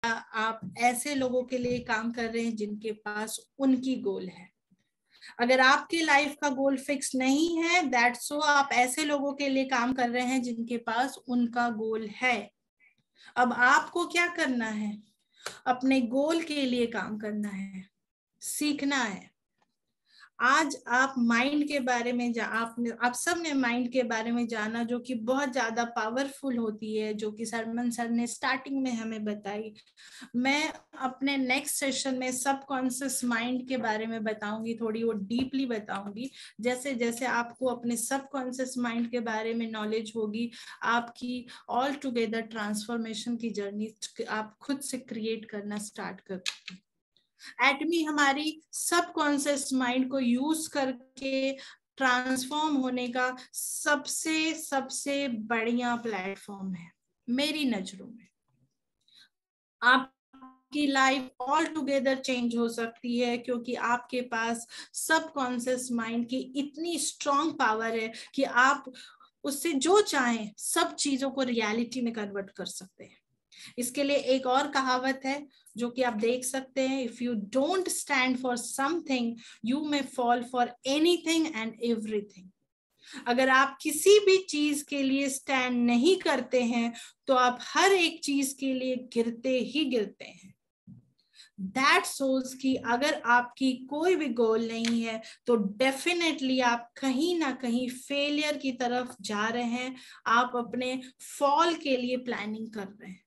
आप ऐसे लोगों के लिए काम कर रहे हैं जिनके पास उनकी गोल है। अगर आपके लाइफ का गोल फिक्स नहीं है, दैट्स सो आप ऐसे लोगों के लिए काम कर रहे हैं जिनके पास उनका गोल है। अब आपको क्या करना है? अपने गोल के लिए काम करना है, सीखना है। आज आप माइंड के बारे में आप सब ने माइंड के बारे में जाना, जो कि बहुत ज्यादा पावरफुल होती है, जो कि सरमन सर ने स्टार्टिंग में हमें बताई। मैं अपने नेक्स्ट सेशन में सबकॉन्शियस माइंड के बारे में बताऊंगी, थोड़ी वो डीपली बताऊंगी। जैसे जैसे आपको अपने सबकॉन्शियस माइंड के बारे में नॉलेज होगी, आपकी ऑल टुगेदर ट्रांसफॉर्मेशन की जर्नी आप खुद से क्रिएट करना स्टार्ट करोगे। एटमी हमारी सबकॉन्शियस माइंड को यूज करके ट्रांसफॉर्म होने का सबसे सबसे बढ़िया प्लेटफॉर्म है मेरी नजरों में। आपकी लाइफ ऑल टुगेदर चेंज हो सकती है, क्योंकि आपके पास सबकॉन्शियस माइंड की इतनी स्ट्रॉन्ग पावर है कि आप उससे जो चाहें सब चीजों को रियलिटी में कन्वर्ट कर सकते हैं। इसके लिए एक और कहावत है जो कि आप देख सकते हैं, if you don't stand for something you may fall for anything and everything. अगर आप किसी भी चीज के लिए स्टैंड नहीं करते हैं तो आप हर एक चीज के लिए गिरते ही गिरते हैं। दैट शोज कि अगर आपकी कोई भी गोल नहीं है तो डेफिनेटली आप कहीं ना कहीं फेलियर की तरफ जा रहे हैं, आप अपने फॉल के लिए प्लानिंग कर रहे हैं।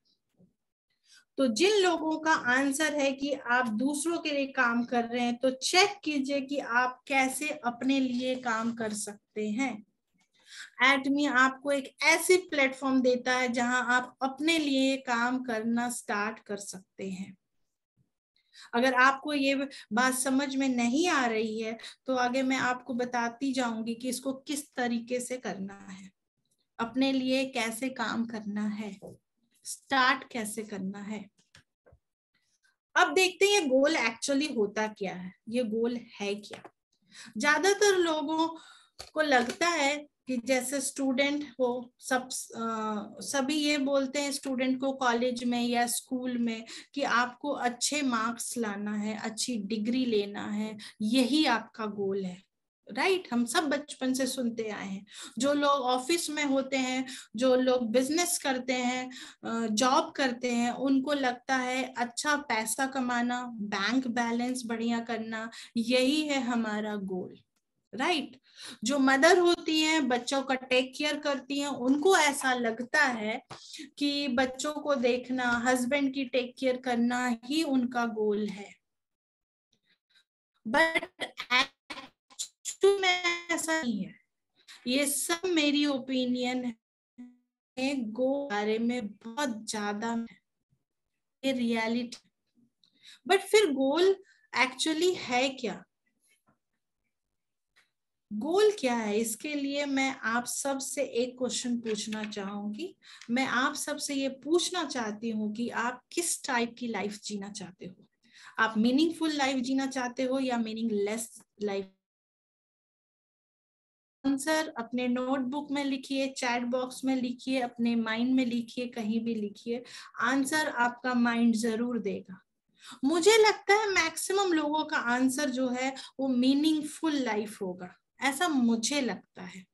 तो जिन लोगों का आंसर है कि आप दूसरों के लिए काम कर रहे हैं, तो चेक कीजिए कि आप कैसे अपने लिए काम कर सकते हैं। एडमी आपको एक ऐसी प्लेटफॉर्म देता है जहां आप अपने लिए काम करना स्टार्ट कर सकते हैं। अगर आपको ये बात समझ में नहीं आ रही है तो आगे मैं आपको बताती जाऊंगी कि इसको किस तरीके से करना है, अपने लिए कैसे काम करना है, स्टार्ट कैसे करना है। अब देखते हैं ये गोल एक्चुअली होता क्या है, ये गोल है क्या। ज्यादातर लोगों को लगता है कि जैसे स्टूडेंट हो, सभी ये बोलते हैं स्टूडेंट को कॉलेज में या स्कूल में कि आपको अच्छे मार्क्स लाना है, अच्छी डिग्री लेना है, यही आपका गोल है। राइट, हम सब बचपन से सुनते आए हैं। जो लोग ऑफिस में होते हैं, जो लोग बिजनेस करते हैं, जॉब करते हैं, उनको लगता है अच्छा पैसा कमाना, बैंक बैलेंस बढ़िया करना, यही है हमारा गोल। राइट, जो मदर होती हैं बच्चों का टेक केयर करती हैं, उनको ऐसा लगता है कि बच्चों को देखना, हस्बैंड की टेक केयर करना ही उनका गोल है। बट एक्चुअली में ऐसा नहीं है। ये सब मेरी ओपिनियन है, गोल बारे में बहुत ज्यादा ये रियलिटी। बट फिर गोल एक्चुअली है क्या? गोल क्या है? इसके लिए मैं आप सब से एक क्वेश्चन पूछना चाहूंगी। मैं आप सब से ये पूछना चाहती हूँ कि आप किस टाइप की लाइफ जीना चाहते हो? आप मीनिंगफुल लाइफ जीना चाहते हो या मीनिंगलेस लाइफ? आंसर अपने नोटबुक में लिखिए, चैट बॉक्स में लिखिए, अपने माइंड में लिखिए, कहीं भी लिखिए। आंसर आपका माइंड जरूर देगा। मुझे लगता है मैक्सिमम लोगों का आंसर जो है वो मीनिंगफुल लाइफ होगा, ऐसा मुझे लगता है।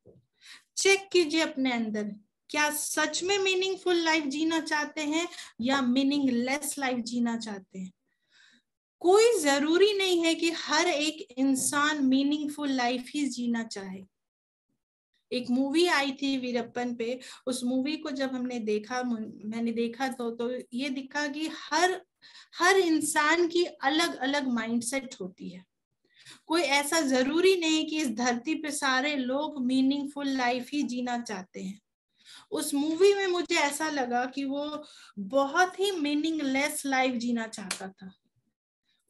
चेक कीजिए अपने अंदर, क्या सच में मीनिंगफुल लाइफ जीना चाहते हैं या मीनिंगलेस लाइफ जीना चाहते हैं? कोई जरूरी नहीं है कि हर एक इंसान मीनिंगफुल लाइफ ही जीना चाहे। एक मूवी आई थी वीरप्पन पे, उस मूवी को जब मैंने देखा तो ये दिखा कि हर इंसान की अलग अलग माइंडसेट होती है। कोई ऐसा जरूरी नहीं कि इस धरती पे सारे लोग मीनिंगफुल लाइफ ही जीना चाहते हैं। उस मूवी में मुझे ऐसा लगा कि वो बहुत ही मीनिंगलेस लाइफ जीना चाहता था।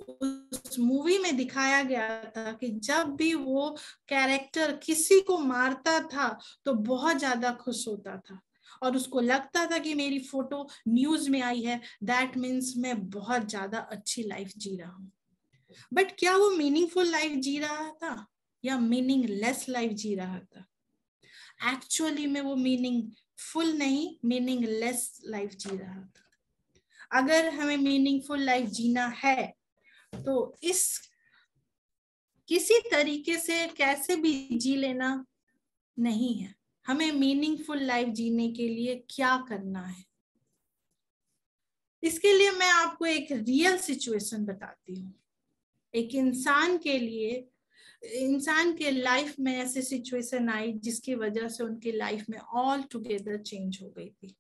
उस मूवी में दिखाया गया था कि जब भी वो कैरेक्टर किसी को मारता था तो बहुत ज्यादा खुश होता था और उसको लगता था कि मेरी फोटो न्यूज में आई है, दैट मीन्स मैं बहुत ज्यादा अच्छी लाइफ जी रहा हूँ। बट क्या वो मीनिंगफुल लाइफ जी रहा था या मीनिंगलेस लाइफ जी रहा था? एक्चुअली में वो मीनिंगफुल नहीं, मीनिंगलेस लाइफ जी रहा था। अगर हमें मीनिंगफुल लाइफ जीना है तो इस किसी तरीके से कैसे भी जी लेना नहीं है। हमें मीनिंगफुल लाइफ जीने के लिए क्या करना है, इसके लिए मैं आपको एक रियल सिचुएशन बताती हूँ। एक इंसान के लाइफ में ऐसी सिचुएशन आई जिसकी वजह से उनकी लाइफ में ऑल टुगेदर चेंज हो गई थी।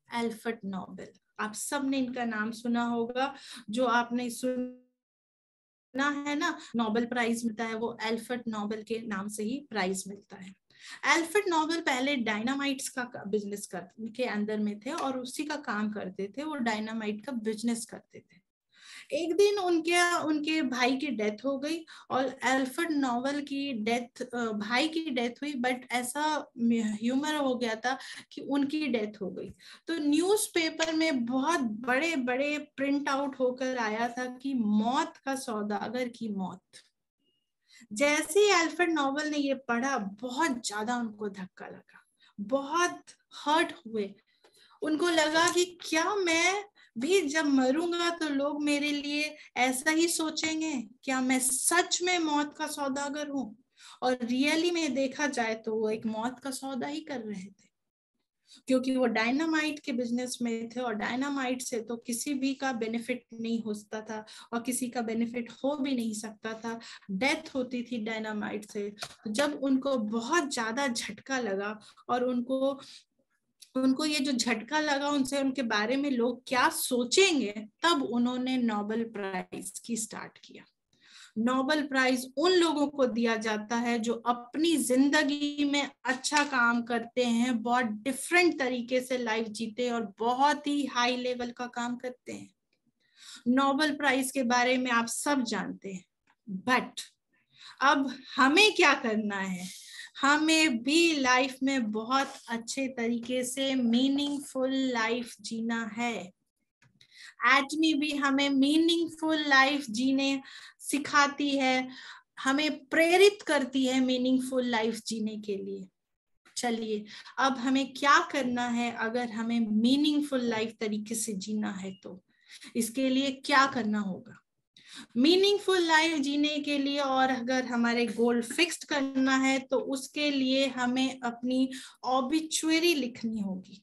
अल्फ्रेड नोबेल, आप सब ने इनका नाम सुना होगा। जो आपने सुना है ना, नोबेल प्राइज मिलता है, वो अल्फ्रेड नोबेल के नाम से ही प्राइज मिलता है। अल्फ्रेड नोबेल पहले डायनामाइट्स का बिजनेस के अंदर में थे और उसी का काम करते थे, वो डायनामाइट का बिजनेस करते थे। एक दिन उनके भाई की डेथ हो गई और अल्फ्रेड नोबेल की भाई की डेथ हुई, बट ऐसा ह्यूमर हो गया था कि उनकी डेथ हो गई। तो न्यूज़पेपर में बहुत बड़े बड़े प्रिंट आउट होकर आया था कि मौत का सौदागर की मौत। जैसे ही अल्फ्रेड नोबेल ने ये पढ़ा, बहुत ज्यादा उनको धक्का लगा, बहुत हर्ट हुए। उनको लगा कि क्या मैं भी जब मरूंगा तो लोग मेरे लिए ऐसा ही सोचेंगे? क्या मैं सच में मौत का सौदागर हूँ? और रियली में देखा जाए तो वो एक मौत का सौदा ही कर रहे थे, क्योंकि वो डायनामाइट के बिजनेस में थे और डायनामाइट से तो किसी भी का बेनिफिट नहीं होता था और किसी का बेनिफिट हो भी नहीं सकता था, डेथ होती थी डायनामाइट से। जब उनको बहुत ज्यादा झटका लगा और उनको ये जो झटका लगा उनसे उनके बारे में लोग क्या सोचेंगे, तब उन्होंने नोबेल प्राइज की स्टार्ट किया। नोबेल प्राइज उन लोगों को दिया जाता है जो अपनी जिंदगी में अच्छा काम करते हैं, बहुत डिफरेंट तरीके से लाइफ जीते और बहुत ही हाई लेवल का काम करते हैं। नोबेल प्राइज के बारे में आप सब जानते हैं, बट अब हमें क्या करना है? हमें भी लाइफ में बहुत अच्छे तरीके से मीनिंगफुल लाइफ जीना है। एटमी भी हमें मीनिंगफुल लाइफ जीने सिखाती है, हमें प्रेरित करती है मीनिंगफुल लाइफ जीने के लिए। चलिए, अब हमें क्या करना है अगर हमें मीनिंगफुल लाइफ तरीके से जीना है तो इसके लिए क्या करना होगा? मीनिंगफुल लाइफ जीने के लिए और अगर हमारे गोल फिक्स्ड करना है तो उसके लिए हमें अपनी ऑबिचुअरी लिखनी होगी।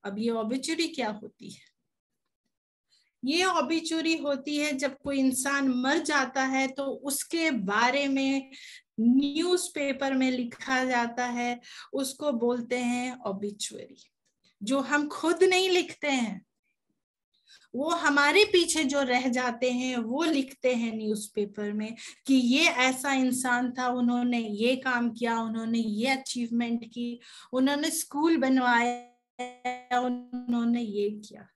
अब ये ऑबिचुअरी क्या होती है? ये ऑबिचुअरी होती है जब कोई इंसान मर जाता है तो उसके बारे में न्यूज़पेपर में लिखा जाता है, उसको बोलते हैं ऑबिचुअरी। जो हम खुद नहीं लिखते हैं, वो हमारे पीछे जो रह जाते हैं वो लिखते हैं न्यूज़पेपर में कि ये ऐसा इंसान था, उन्होंने ये काम किया, उन्होंने ये अचीवमेंट की, उन्होंने स्कूल बनवाया, उन्होंने ये किया।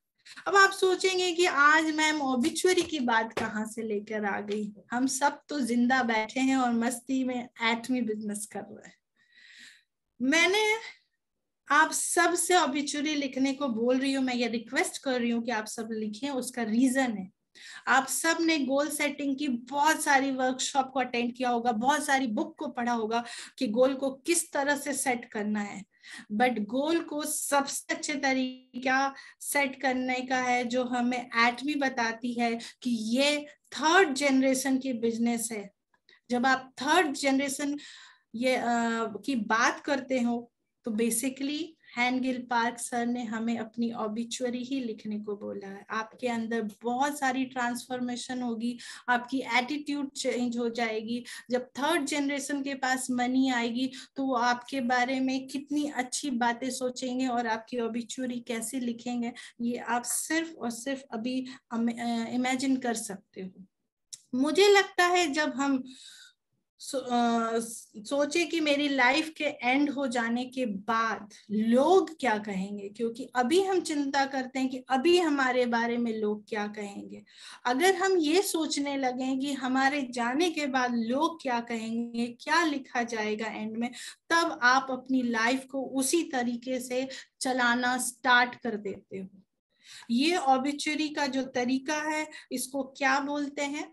अब आप सोचेंगे कि आज मैम ऑबिचुअरी की बात कहाँ से लेकर आ गई? हम सब तो जिंदा बैठे हैं और मस्ती में एटमी बिजनेस कर रहे हैं। मैंने आप सब से ऑबिचुअरी लिखने को बोल रही हूँ, मैं ये रिक्वेस्ट कर रही हूँ कि आप सब लिखें। उसका रीजन है, आप सब ने गोल सेटिंग की बहुत सारी वर्कशॉप को अटेंड किया होगा, बहुत सारी बुक को पढ़ा होगा कि गोल को किस तरह से सेट करना है, बट गोल को सबसे अच्छे तरीका सेट करने का है जो हमें एटमी बताती है कि ये थर्ड जनरेशन की बिजनेस है। जब आप थर्ड जनरेशन की बात करते हो तो बेसिकली हैनगिल पार्क सर ने हमें अपनी ऑबिचुअरी ही लिखने को बोला है। आपके अंदर बहुत सारी ट्रांसफॉर्मेशन होगी, आपकी एटीट्यूड चेंज हो जाएगी। जब थर्ड जनरेशन के पास मनी आएगी तो वो आपके बारे में कितनी अच्छी बातें सोचेंगे और आपकी ऑबिचुअरी कैसे लिखेंगे, ये आप सिर्फ और सिर्फ अभी इमेजिन कर सकते हो। मुझे लगता है जब हम सोचे कि मेरी लाइफ के एंड हो जाने के बाद लोग क्या कहेंगे, क्योंकि अभी हम चिंता करते हैं कि अभी हमारे बारे में लोग क्या कहेंगे। अगर हम ये सोचने लगे कि हमारे जाने के बाद लोग क्या कहेंगे, क्या लिखा जाएगा एंड में, तब आप अपनी लाइफ को उसी तरीके से चलाना स्टार्ट कर देते हो। ये ऑबिचुअरी का जो तरीका है, इसको क्या बोलते हैं?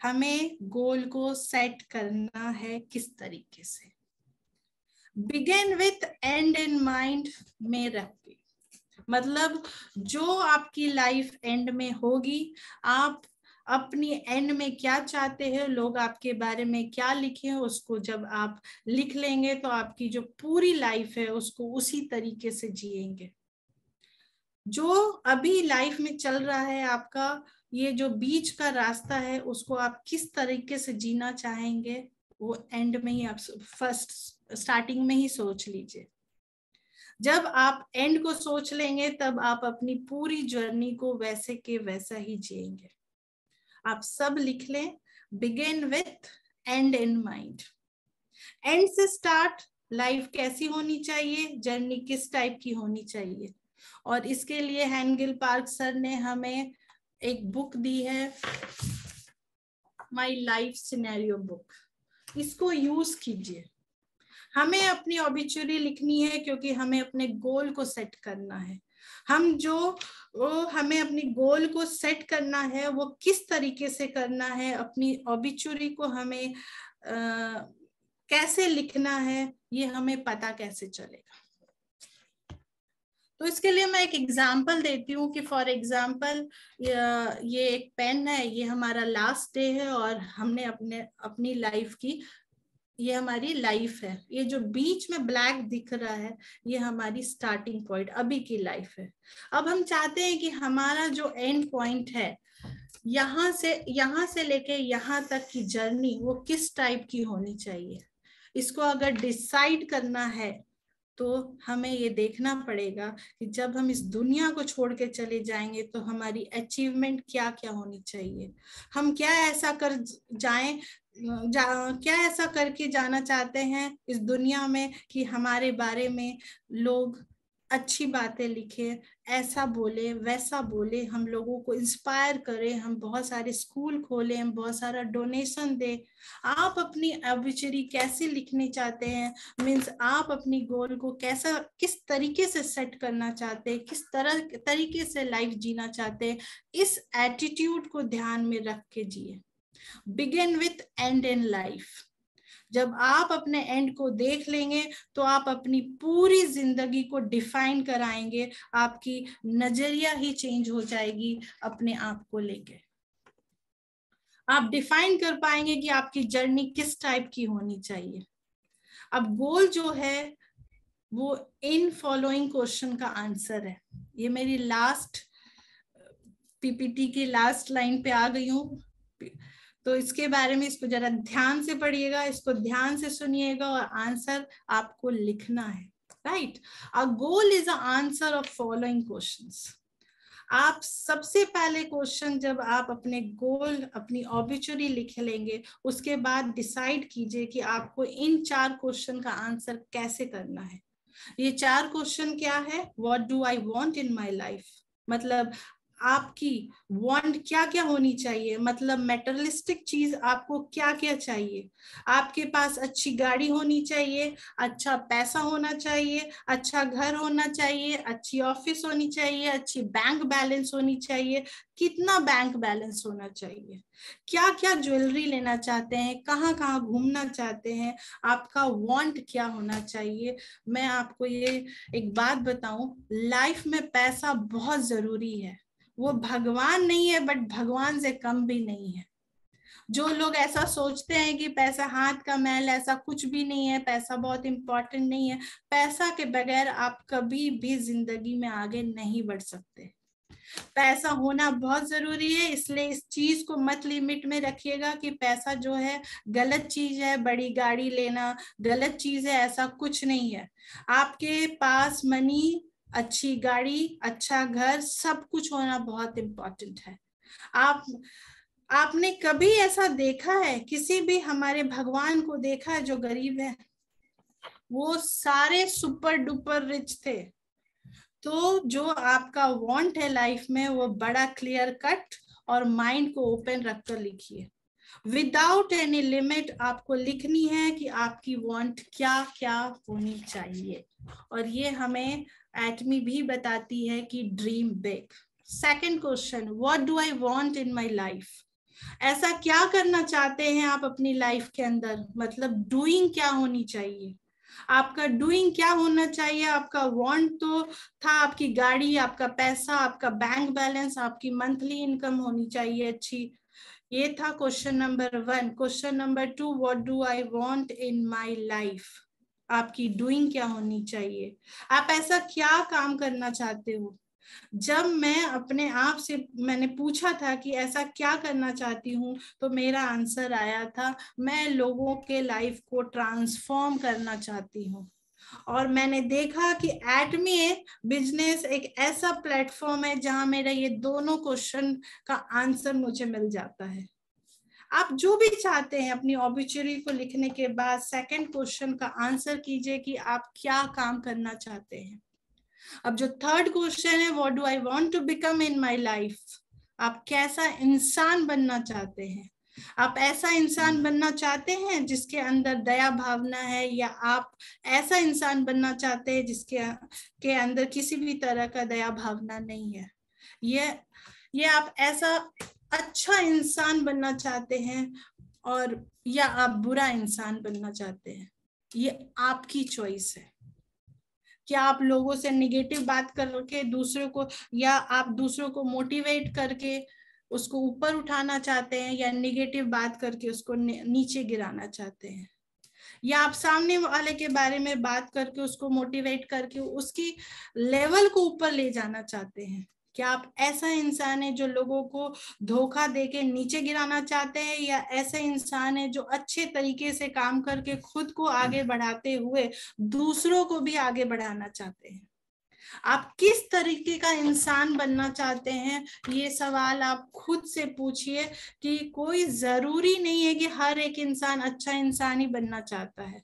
हमें गोल को सेट करना है किस तरीके से? Begin with and in mind में रख के मतलब जो आपकी लाइफ एंड में होगी, आप अपनी एंड में क्या चाहते हैं, लोग आपके बारे में क्या लिखे हैं, उसको जब आप लिख लेंगे तो आपकी जो पूरी लाइफ है उसको उसी तरीके से जिएंगे। जो अभी लाइफ में चल रहा है आपका, ये जो बीच का रास्ता है, उसको आप किस तरीके से जीना चाहेंगे, वो एंड में ही आप फर्स्ट स्टार्टिंग में ही सोच लीजिए। जब आप एंड को सोच लेंगे तब आप अपनी पूरी जर्नी को वैसे के वैसा ही जिएंगे। आप सब लिख लें, begin with and in mind. And से स्टार्ट, लाइफ कैसी होनी चाहिए, जर्नी किस टाइप की होनी चाहिए। और इसके लिए हेनगिल पार्क सर ने हमें एक बुक दी है, माय लाइफ सिनेरियो बुक। इसको यूज कीजिए। हमें अपनी ऑबिचुरी लिखनी है क्योंकि हमें अपने गोल को सेट करना है। हमें अपनी गोल को सेट करना है, वो किस तरीके से करना है, अपनी ऑबिचुरी को हमें कैसे लिखना है, ये हमें पता कैसे चलेगा। तो इसके लिए मैं एक एग्जाम्पल देती हूँ कि फॉर एग्जाम्पल ये एक पेन है, ये हमारा लास्ट डे है और हमने अपनी लाइफ की, ये हमारी लाइफ है। ये जो बीच में ब्लैक दिख रहा है, ये हमारी स्टार्टिंग पॉइंट अभी की लाइफ है। अब हम चाहते हैं कि हमारा जो एंड पॉइंट है, यहाँ से लेके यहाँ तक की जर्नी वो किस टाइप की होनी चाहिए। इसको अगर डिसाइड करना है तो हमें ये देखना पड़ेगा कि जब हम इस दुनिया को छोड़ के चले जाएंगे तो हमारी अचीवमेंट क्या क्या होनी चाहिए। हम क्या ऐसा क्या ऐसा करके जाना चाहते हैं इस दुनिया में कि हमारे बारे में लोग अच्छी बातें लिखे, ऐसा बोले वैसा बोले, हम लोगों को इंस्पायर करें, हम बहुत सारे स्कूल खोलें, हम बहुत सारा डोनेशन दें। आप अपनी ऑबिचुरी कैसे लिखनी चाहते हैं, मीन्स आप अपनी गोल को किस तरीके से सेट करना चाहते हैं, किस तरीके से लाइफ जीना चाहते हैं, इस एटीट्यूड को ध्यान में रख के जिए। Begin with and in life. जब आप अपने एंड को देख लेंगे तो आप अपनी पूरी जिंदगी को डिफाइन कराएंगे, आपकी नजरिया ही चेंज हो जाएगी अपने आप को लेके। आप डिफाइन कर पाएंगे कि आपकी जर्नी किस टाइप की होनी चाहिए। अब गोल जो है वो इन फॉलोइंग क्वेश्चन का आंसर है। ये मेरी लास्ट पीपीटी की लास्ट लाइन पे आ गई हूँ, तो इसके बारे में इसको जरा ध्यान से पढ़िएगा, इसको ध्यान से सुनिएगा और आंसर आपको लिखना है। Right, a goal is a answer of following questions. आप सबसे पहले क्वेश्चन, जब आप अपने गोल, अपनी ऑबिचुरी लिख लेंगे, उसके बाद डिसाइड कीजिए कि आपको इन 4 क्वेश्चन का आंसर कैसे करना है। ये 4 क्वेश्चन क्या है? What do I want in my life, मतलब आपकी वांट क्या क्या होनी चाहिए, मतलब मेटेरियलिस्टिक चीज आपको क्या क्या चाहिए। आपके पास अच्छी गाड़ी होनी चाहिए, अच्छा पैसा होना चाहिए, अच्छा घर होना चाहिए, अच्छी ऑफिस होनी चाहिए, अच्छी बैंक बैलेंस होनी चाहिए, कितना बैंक बैलेंस होना चाहिए, क्या क्या ज्वेलरी लेना चाहते हैं, कहाँ कहाँ घूमना चाहते हैं, आपका वांट क्या होना चाहिए। मैं आपको ये एक बात बताऊं, लाइफ में पैसा बहुत जरूरी है। वो भगवान नहीं है बट भगवान से कम भी नहीं है। जो लोग ऐसा सोचते हैं कि पैसा हाथ का मैल, ऐसा कुछ भी नहीं है, पैसा बहुत इंपॉर्टेंट नहीं है। पैसा के बगैर आप कभी भी जिंदगी में आगे नहीं बढ़ सकते। पैसा होना बहुत जरूरी है, इसलिए इस चीज को मत लिमिट में रखिएगा कि पैसा जो है गलत चीज है, बड़ी गाड़ी लेना गलत चीज है, ऐसा कुछ नहीं है। आपके पास मनी, अच्छी गाड़ी, अच्छा घर, सब कुछ होना बहुत इम्पोर्टेंट है। आपने कभी ऐसा देखा है, किसी भी हमारे भगवान को देखा है जो गरीब है? वो सारे सुपर डुपर रिच थे। तो जो आपका वांट है लाइफ में, वो बड़ा क्लियर कट और माइंड को ओपन रखकर लिखिए। विदाउट एनी लिमिट आपको लिखनी है कि आपकी वांट क्या क्या होनी चाहिए। और ये हमें एटमी भी बताती है कि dream big. Second question, what do I want in my life. ऐसा क्या करना चाहते हैं आप अपनी लाइफ के अंदर, मतलब डूइंग क्या होनी चाहिए। आपका डूइंग क्या होना चाहिए? आपका वांट तो था आपकी गाड़ी, आपका पैसा, आपका बैंक बैलेंस, आपकी मंथली इनकम होनी चाहिए अच्छी। ये था question number 1। Question number 2, what do I want in my life? आपकी डूइंग क्या होनी चाहिए? आप ऐसा क्या काम करना चाहते हो? जब मैं अपने आप से मैंने पूछा था कि ऐसा क्या करना चाहती हूँ, तो मेरा आंसर आया था, मैं लोगों के लाइफ को ट्रांसफॉर्म करना चाहती हूँ। और मैंने देखा कि एटमी बिजनेस एक ऐसा प्लेटफॉर्म है जहां मेरा ये दोनों क्वेश्चन का आंसर मुझे मिल जाता है। आप जो भी चाहते हैं अपनी ऑब्ituary को लिखने के बाद सेकंड क्वेश्चन का आंसर कीजिए कि आप क्या काम करना चाहते हैं। अब जो थर्ड क्वेश्चन है, what do I want to become in my life? आप कैसा इंसान बनना चाहते हैं? आप ऐसा इंसान बनना चाहते हैं जिसके अंदर दया भावना है, या आप ऐसा इंसान बनना चाहते हैं जिसके अंदर किसी भी तरह का दया भावना नहीं है? ये आप ऐसा अच्छा इंसान बनना चाहते हैं और या आप बुरा इंसान बनना चाहते हैं? ये आपकी चॉइस है। क्या आप लोगों से निगेटिव बात करके दूसरों को, या आप दूसरों को मोटिवेट करके उसको ऊपर उठाना चाहते हैं, या निगेटिव बात करके उसको नीचे गिराना चाहते हैं? या आप सामने वाले के बारे में बात करके उसको मोटिवेट करके उसकी लेवल को ऊपर ले जाना चाहते हैं? क्या आप ऐसा इंसान है जो लोगों को धोखा देके नीचे गिराना चाहते हैं, या ऐसा इंसान है जो अच्छे तरीके से काम करके खुद को आगे बढ़ाते हुए दूसरों को भी आगे बढ़ाना चाहते हैं? आप किस तरीके का इंसान बनना चाहते हैं? ये सवाल आप खुद से पूछिए कि कोई जरूरी नहीं है कि हर एक इंसान अच्छा इंसान ही बनना चाहता है।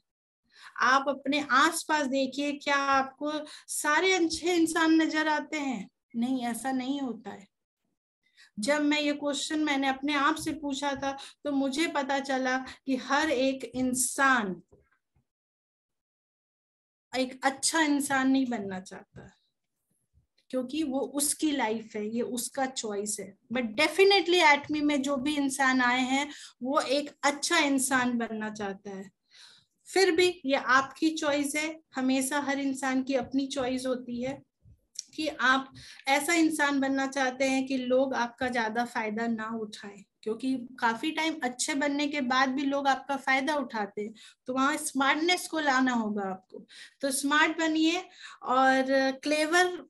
आप अपने आसपास देखिए, क्या आपको सारे अच्छे इंसान नजर आते हैं? नहीं, ऐसा नहीं होता है। जब मैं ये क्वेश्चन मैंने अपने आप से पूछा था, तो मुझे पता चला कि हर एक इंसान एक अच्छा इंसान नहीं बनना चाहता, क्योंकि वो उसकी लाइफ है, ये उसका चॉइस है। बट डेफिनेटली एटमी में जो भी इंसान आए हैं वो एक अच्छा इंसान बनना चाहता है। फिर भी ये आपकी चॉइस है, हमेशा हर इंसान की अपनी चॉइस होती है कि आप ऐसा इंसान बनना चाहते हैं कि लोग आपका ज्यादा फायदा ना उठाए, क्योंकि काफी टाइम अच्छे बनने के बाद भी लोग आपका फायदा उठाते हैं। तो वहां स्मार्टनेस को लाना होगा आपको। तो स्मार्ट बनिए, और क्लेवर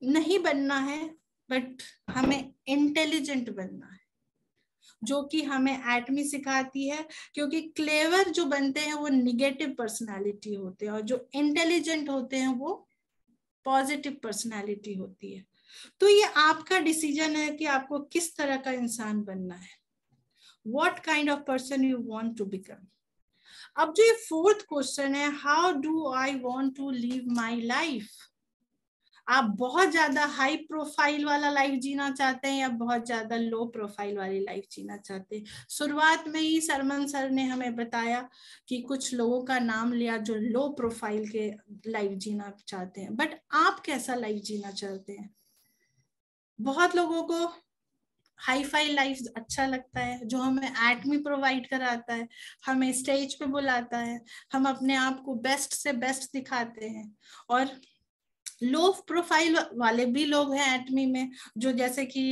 नहीं बनना है, बट हमें इंटेलिजेंट बनना है, जो कि हमें एटमी सिखाती है। क्योंकि क्लेवर जो बनते हैं वो निगेटिव पर्सनालिटी होते हैं, और जो इंटेलिजेंट होते हैं वो पॉजिटिव पर्सनालिटी होती है। तो ये आपका डिसीजन है कि आपको किस तरह का इंसान बनना है, what kind of person you want to become. अब जो ये फोर्थ क्वेश्चन है, how do I want to live my life? आप बहुत ज्यादा हाई प्रोफाइल वाला लाइफ जीना चाहते हैं, या बहुत ज्यादा लो प्रोफाइल वाली लाइफ जीना चाहते हैं? शुरुआत में ही सरमन सर ने हमें बताया कि कुछ लोगों का नाम लिया जो लो प्रोफाइल के लाइफ जीना चाहते हैं, बट आप कैसा लाइफ जीना चाहते हैं? बहुत लोगों को हाई फाई लाइफ अच्छा लगता है, जो हमें एटमी प्रोवाइड कराता है, हमें स्टेज पे बुलाता है, हम अपने आप को बेस्ट से बेस्ट दिखाते हैं। और लो प्रोफाइल वाले भी लोग हैं एटमी में, जो जैसे कि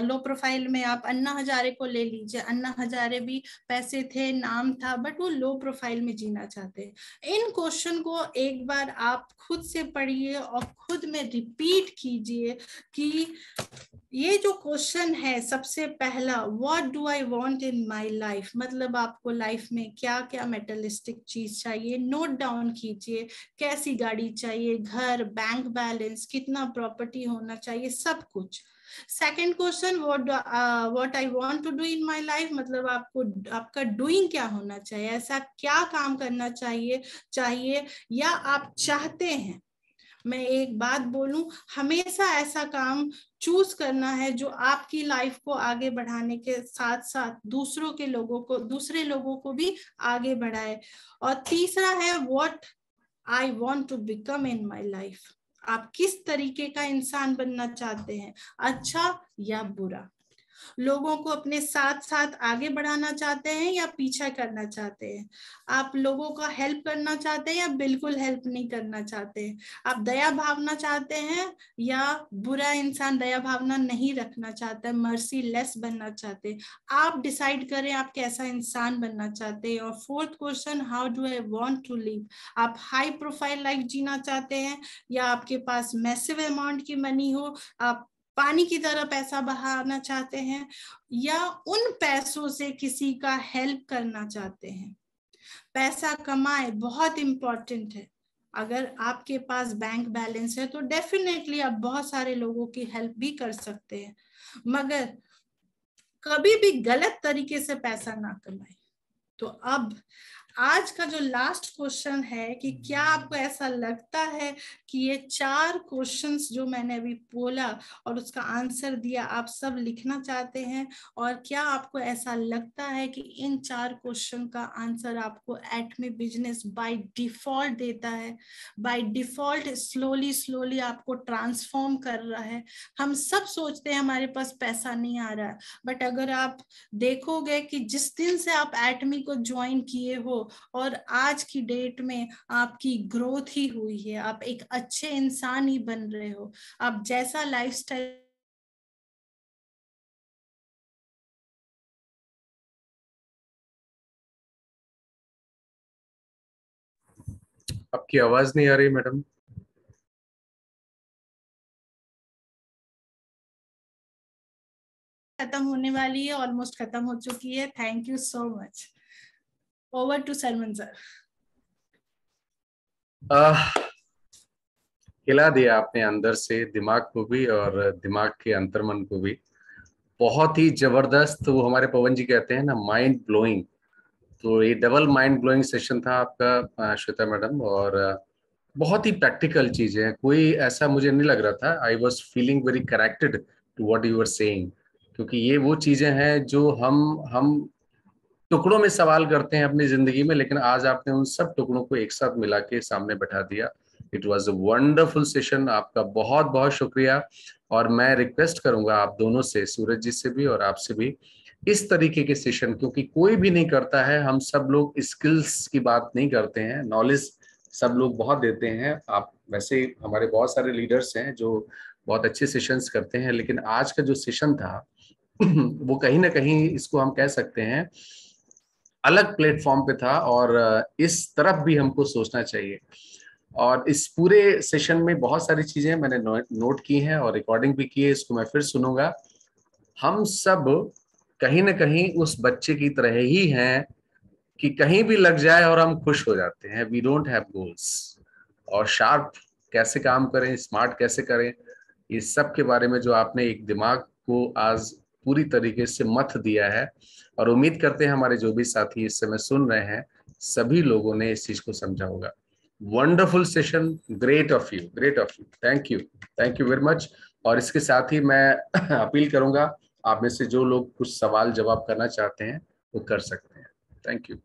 लो प्रोफाइल में आप अन्ना हजारे को ले लीजिए। अन्ना हजारे भी पैसे थे, नाम था, बट वो लो प्रोफाइल में जीना चाहते हैं। इन क्वेश्चन को एक बार आप खुद से पढ़िए और खुद में रिपीट कीजिए कि ये जो क्वेश्चन है सबसे पहला, what do I want in my life, मतलब आपको लाइफ में क्या क्या मेटलिस्टिक चीज चाहिए, नोट डाउन कीजिए। कैसी गाड़ी चाहिए, घर, बैंक बैलेंस, कितना प्रॉपर्टी होना चाहिए, सब कुछ। Second question, what I want to do in my life, मतलब आपको आपका डूइंग क्या होना चाहिए, ऐसा क्या काम करना चाहिए या आप चाहते हैं। मैं एक बात बोलूं, हमेशा ऐसा काम चूज करना है जो आपकी लाइफ को आगे बढ़ाने के साथ साथ दूसरे लोगों को भी आगे बढ़ाए। और तीसरा है, what I want to become in my life, आप किस तरीके का इंसान बनना चाहते हैं, अच्छा या बुरा। लोगों को अपने साथ साथ आगे बढ़ाना चाहते हैं या पीछा करना चाहते हैं? आप लोगों का हेल्प करना चाहते हैं या बिल्कुल हेल्प नहीं करना चाहते हैं? आप दया भावना चाहते हैं या बुरा इंसान दया भावना नहीं रखना चाहता है, मर्सी लेस बनना चाहते हैं? आप डिसाइड करें आप कैसा इंसान बनना चाहते हैं। और fourth question, how do I want to live? आप हाई प्रोफाइल लाइफ जीना चाहते हैं या आपके पास मैसिव अमाउंट की मनी हो, आप पानी की तरह पैसा बहाना चाहते हैं, या उन पैसों से किसी का हेल्प करना चाहते हैं? पैसा कमाए बहुत इंपॉर्टेंट है। अगर आपके पास बैंक बैलेंस है तो डेफिनेटली आप बहुत सारे लोगों की हेल्प भी कर सकते हैं, मगर कभी भी गलत तरीके से पैसा ना कमाए। तो अब आज का जो लास्ट क्वेश्चन है कि क्या आपको ऐसा लगता है कि ये 4 क्वेश्चंस जो मैंने अभी बोला और उसका आंसर दिया आप सब लिखना चाहते हैं? और क्या आपको ऐसा लगता है कि इन 4 क्वेश्चन का आंसर आपको एटमी बिजनेस बाय डिफॉल्ट देता है, बाय डिफॉल्ट स्लोली स्लोली आपको ट्रांसफॉर्म कर रहा है? हम सब सोचते हैं हमारे पास पैसा नहीं आ रहा है, बट अगर आप देखोगे कि जिस दिन से आप एटमी को ज्वाइन किए हो और आज की डेट में आपकी ग्रोथ ही हुई है, आप एक अच्छे इंसान ही बन रहे हो। आप जैसा लाइफस्टाइल आपकी आवाज नहीं आ रही मैडम। खत्म होने वाली है, ऑलमोस्ट खत्म हो चुकी है। Thank you so much. Over to Salman sir. हिला दिया आपने अंदर से दिमाग को भी और दिमाग के अंतर्मन को भी। बहुत ही जबरदस्त, वो हमारे पवन जी कहते हैं ना, माइंड ब्लोइंग। तो ये डबल माइंड ब्लोइंग सेशन था आपका श्वेता मैडम। और बहुत ही प्रैक्टिकल चीजें हैं, कोई ऐसा मुझे नहीं लग रहा था। I was feeling very connected to what you are saying, क्योंकि ये वो चीजें हैं जो हम टुकड़ों में सवाल करते हैं अपनी जिंदगी में, लेकिन आज आपने उन सब टुकड़ों को एक साथ मिला के सामने बैठा दिया। It was a wonderful session, आपका बहुत बहुत शुक्रिया। और मैं रिक्वेस्ट करूंगा आप दोनों से, सूरज जी से भी और आपसे भी, इस तरीके के सेशन, क्योंकि कोई भी नहीं करता है। हम सब लोग स्किल्स की बात नहीं करते हैं, नॉलेज सब लोग बहुत देते हैं। आप वैसे हमारे बहुत सारे लीडर्स हैं जो बहुत अच्छे सेशंस करते हैं, लेकिन आज का जो सेशन था वो कहीं ना कहीं इसको हम कह सकते हैं अलग प्लेटफॉर्म पे था। और इस तरफ भी हमको सोचना चाहिए। और इस पूरे सेशन में बहुत सारी चीजें मैंने नोट की हैं और रिकॉर्डिंग भी की है, इसको मैं फिर सुनूंगा। हम सब कहीं ना कहीं उस बच्चे की तरह ही हैं कि कहीं भी लग जाए और हम खुश हो जाते हैं। We don't have goals. और शार्प कैसे काम करें, स्मार्ट कैसे करें, इस सब के बारे में जो आपने एक दिमाग को आज पूरी तरीके से मथ दिया है। और उम्मीद करते हैं हमारे जो भी साथी इस समय सुन रहे हैं, सभी लोगों ने इस चीज को समझा होगा। Wonderful session, great of you, great of you, thank you very much. और इसके साथ ही मैं अपील करूंगा, आप में से जो लोग कुछ सवाल जवाब करना चाहते हैं वो कर सकते हैं। Thank you.